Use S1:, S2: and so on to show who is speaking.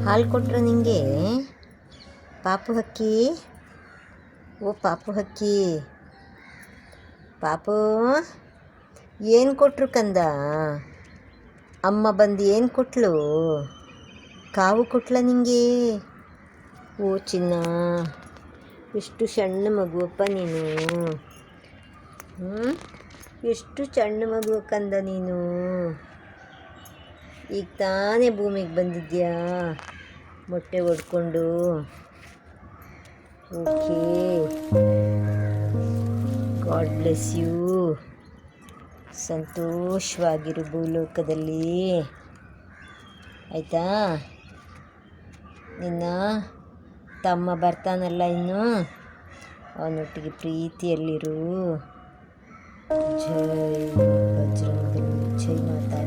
S1: ಹಾಲು ಕೊಟ್ರ ನಿಂಗೆ ಪಾಪು ಹಕ್ಕಿ? ಓ ಪಾಪು ಹಕ್ಕಿ, ಪಾಪು ಏನು ಕೊಟ್ಟರು ಕಂದ? ಅಮ್ಮ ಬಂದು ಏನು ಕೊಟ್ಲು? ಕಾವು ಕೊಟ್ಲ ನಿಂಗೆ? ಓ ಚಿನ್ನ, ಎಷ್ಟು ಸಣ್ಣ ಮಗುವಪ್ಪ ನೀನು. ಎಷ್ಟು ಸಣ್ಣ ಮಗು ಕಂದ ನೀನು. ಈಗ ತಾನೇ ಭೂಮಿಗೆ ಬಂದಿದ್ಯಾ ಮೊಟ್ಟೆ ಹೊಡ್ಕೊಂಡು. Okay, God bless you. ಸಂತೋಷವಾಗಿರು ಭೂಲೋಕದಲ್ಲಿ, ಆಯಿತಾ? ನಿನ್ನ ತಮ್ಮ ಬರ್ತಾನಲ್ಲ ಇನ್ನು, ಅವನೊಟ್ಟಿಗೆ ಪ್ರೀತಿಯಲ್ಲಿರು. ಜೈ ಬಜರಂಗಬಲಿ, ಜೈ ಮಾತಾ.